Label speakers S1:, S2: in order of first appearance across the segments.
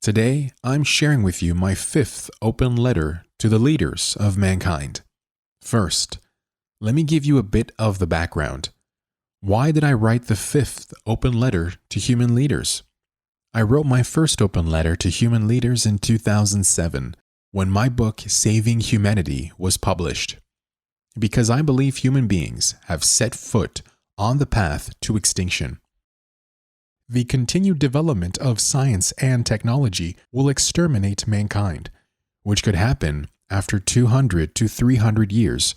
S1: Today, I'm sharing with you my fifth open letter to the leaders of mankind. First, let me give you a bit of the background. Why did I write the fifth open letter to human leaders? I wrote my first open letter to human leaders in 2007, when my book Saving Humanity was published. Because I believe human beings have set foot on the path to extinction. The continued development of science and technology will exterminate mankind, which could happen after 200 to 300 years,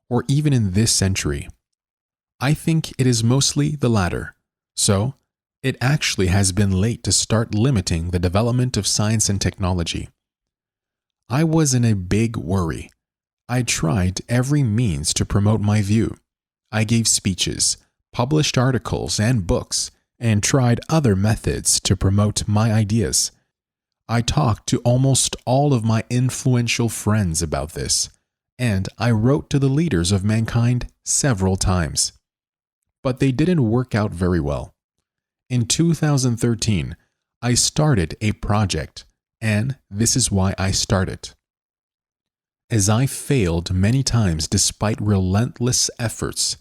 S1: or even in this century. I think it is mostly the latter, so it actually has been late to start limiting the development of science and technology. I was in a big worry. I tried every means to promote my view. I gave speeches, published articles and books, and tried other methods to promote my ideas. I talked to almost all of my influential friends about this, and I wrote to the leaders of mankind several times. But they didn't work out very well. In 2013, I started a project, and this is why I started. As I failed many times despite relentless efforts,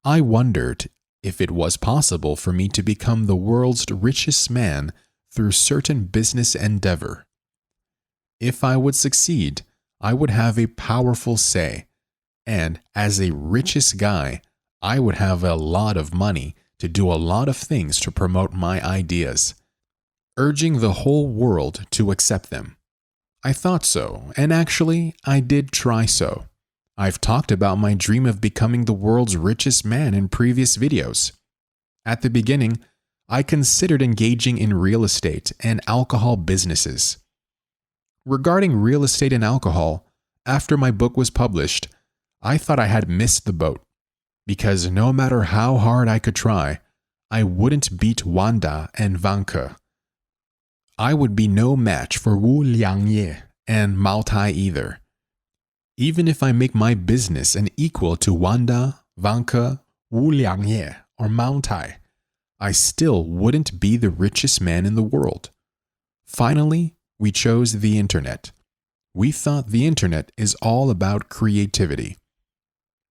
S1: I wondered if it was possible for me to become the world's richest man through certain business endeavor. If I would succeed, I would have a powerful say, and as a richest guy, I would have a lot of money to do a lot of things to promote my ideas, urging the whole world to accept them. I thought so, and actually, I did try so. I've talked about my dream of becoming the world's richest man in previous videos. At the beginning, I considered engaging in real estate and alcohol businesses. Regarding real estate and alcohol, after my book was published, I thought I had missed the boat, because no matter how hard I could try, I wouldn't beat Wanda and Vanke. I would be no match for Wu Liangye and Mao Tai either. Even if I make my business an equal to Wanda, Vanke, Wu Liangye, or Mao Tai, I still wouldn't be the richest man in the world. Finally, we chose the internet. We thought the internet is all about creativity.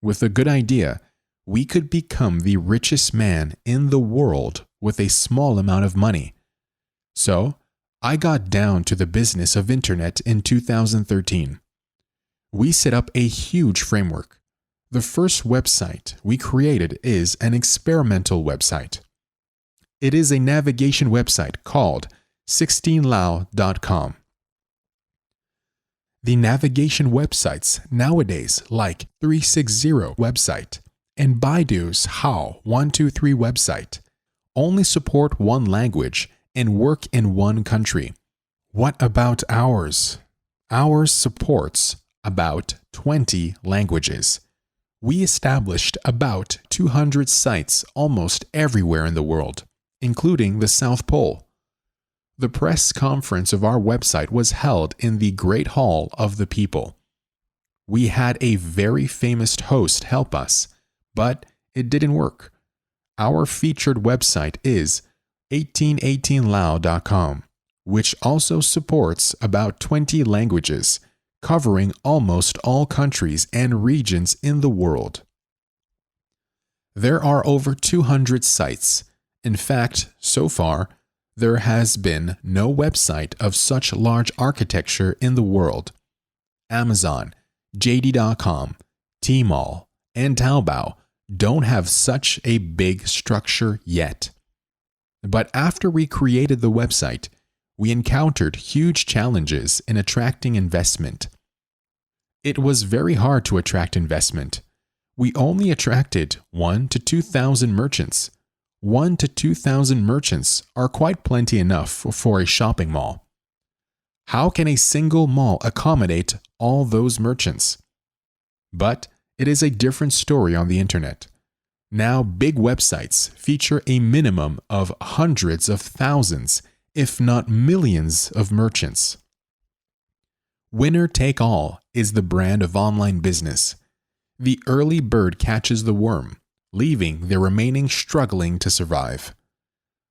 S1: With a good idea, we could become the richest man in the world with a small amount of money. So, I got down to the business of internet in 2013. We set up a huge framework. The first website we created is an experimental website. It is a navigation website called 16lao.com. The navigation websites nowadays, like 360 website and Baidu's How 123 website, only support one language and work in one country. What about ours? Ours supports about 20 languages. We established about 200 sites almost everywhere in the world, including the South Pole. The press conference of our website was held in the Great Hall of the People. We had a very famous host help us, but it didn't work. Our featured website is 1818lao.com, which also supports about 20 languages, covering almost all countries and regions in the world. There are over 200 sites. In fact, so far, there has been no website of such large architecture in the world. Amazon, JD.com, Tmall, and Taobao don't have such a big structure yet. But after we created the website, we encountered huge challenges in attracting investment. It was very hard to attract investment. We only attracted 1,000 to 2,000 merchants. 1,000 to 2,000 merchants are quite plenty enough for a shopping mall. How can a single mall accommodate all those merchants? But it is a different story on the internet. Now big websites feature a minimum of hundreds of thousands, if not millions of merchants. Winner take all is the brand of online business. The early bird catches the worm, leaving the remaining struggling to survive.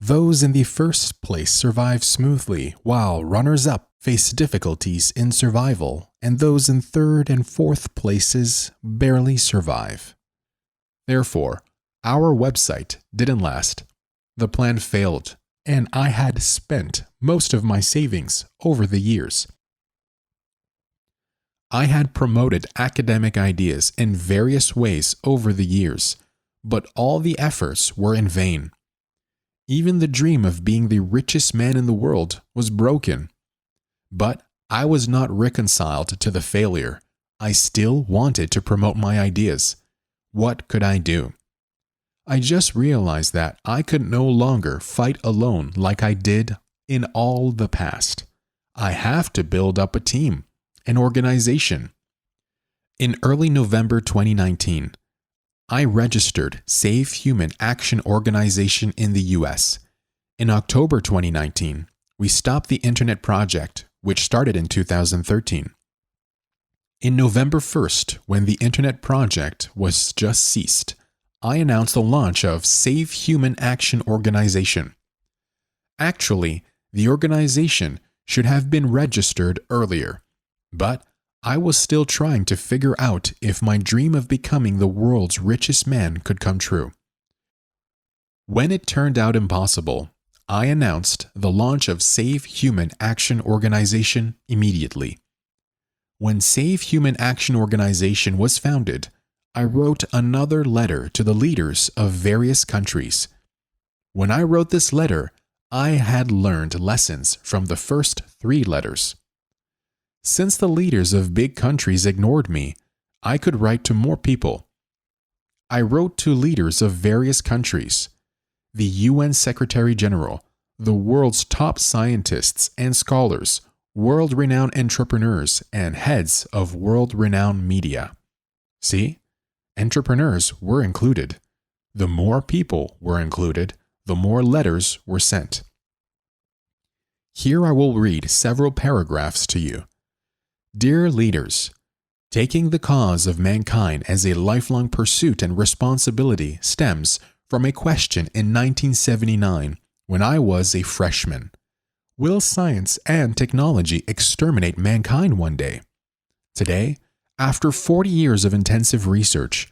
S1: Those in the first place survive smoothly, while runners-up face difficulties in survival, and those in third and fourth places barely survive. Therefore, our website didn't last. The plan failed, and I had spent most of my savings over the years. I had promoted academic ideas in various ways over the years, but all the efforts were in vain. Even the dream of being the richest man in the world was broken. But I was not reconciled to the failure. I still wanted to promote my ideas. What could I do? I just realized that I could no longer fight alone like I did in all the past. I have to build up a team, an organization. In early November 2019, I registered Save Human Action Organization in the US. In October 2019, we stopped the Internet Project, which started in 2013. In November 1st, when the Internet Project was just ceased, I announced the launch of Save Human Action Organization. Actually, the organization should have been registered earlier, but I was still trying to figure out if my dream of becoming the world's richest man could come true. When it turned out impossible, I announced the launch of Save Human Action Organization immediately. When Save Human Action Organization was founded, I wrote another letter to the leaders of various countries. When I wrote this letter, I had learned lessons from the first 3 letters. Since the leaders of big countries ignored me, I could write to more people. I wrote to leaders of various countries, the UN Secretary General, the world's top scientists and scholars, world-renowned entrepreneurs, and heads of world-renowned media. See? Entrepreneurs were included. The more people were included, the more letters were sent. Here I will read several paragraphs to you. Dear leaders, taking the cause of mankind as a lifelong pursuit and responsibility stems from a question in 1979 when I was a freshman. Will science and technology exterminate mankind one day? Today, after 40 years of intensive research,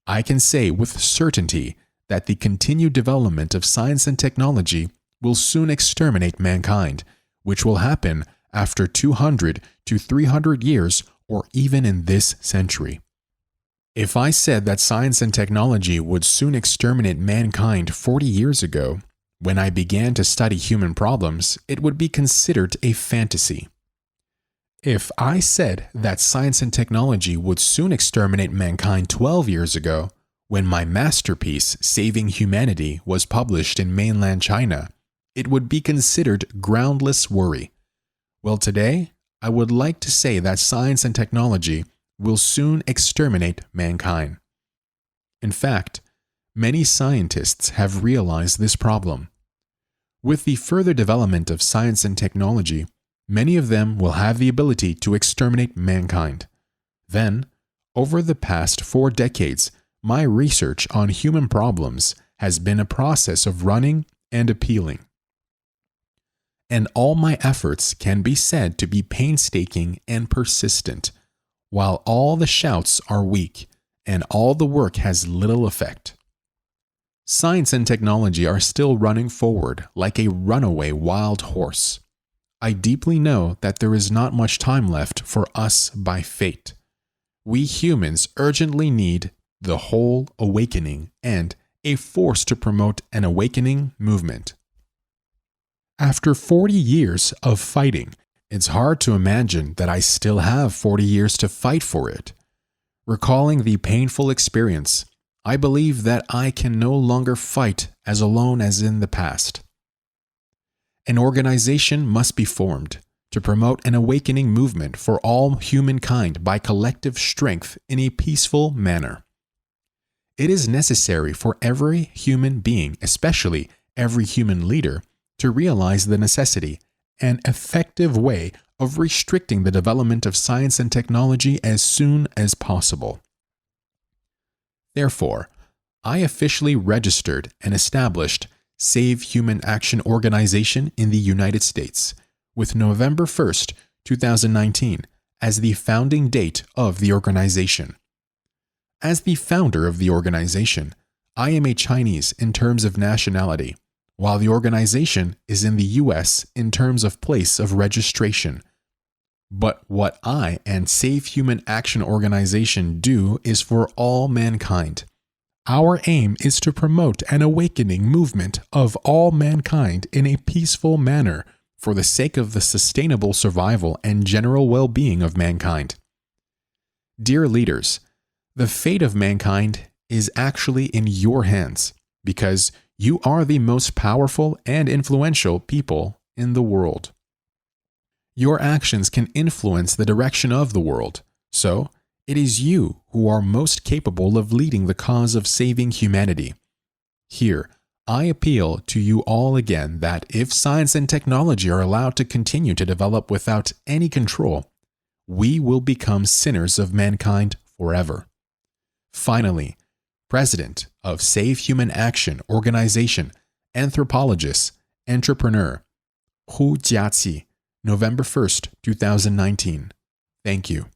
S1: I can say with certainty that the continued development of science and technology will soon exterminate mankind, which will happen after 200 to 300 years or even in this century. If I said that science and technology would soon exterminate mankind 40 years ago, when I began to study human problems, it would be considered a fantasy. If I said that science and technology would soon exterminate mankind 12 years ago, when my masterpiece, Saving Humanity, was published in mainland China, it would be considered groundless worry. Well, today, I would like to say that science and technology will soon exterminate mankind. In fact, many scientists have realized this problem. With the further development of science and technology, many of them will have the ability to exterminate mankind. Then, over the past 4 decades, my research on human problems has been a process of running and appealing. And all my efforts can be said to be painstaking and persistent, while all the shouts are weak and all the work has little effect. Science and technology are still running forward like a runaway wild horse. I deeply know that there is not much time left for us by fate. We humans urgently need the whole awakening and a force to promote an awakening movement. After 40 years of fighting, it's hard to imagine that I still have 40 years to fight for it. Recalling the painful experience, I believe that I can no longer fight as alone as in the past. An organization must be formed to promote an awakening movement for all humankind by collective strength in a peaceful manner. It is necessary for every human being, especially every human leader, to realize the necessity and effective way of restricting the development of science and technology as soon as possible. Therefore, I officially registered and established Save Human Action Organization in the United States, with November 1st, 2019, as the founding date of the organization. As the founder of the organization, I am a Chinese in terms of nationality, while the organization is in the US in terms of place of registration. But what I and Save Human Action Organization do is for all mankind. Our aim is to promote an awakening movement of all mankind in a peaceful manner for the sake of the sustainable survival and general well-being of mankind. Dear leaders, the fate of mankind is actually in your hands because you are the most powerful and influential people in the world. Your actions can influence the direction of the world, so it is you who are most capable of leading the cause of saving humanity. Here, I appeal to you all again that if science and technology are allowed to continue to develop without any control, we will become sinners of mankind forever. Finally, President of Save Human Action Organization, anthropologist, entrepreneur, Hu Jiaqi, November 1st, 2019. Thank you.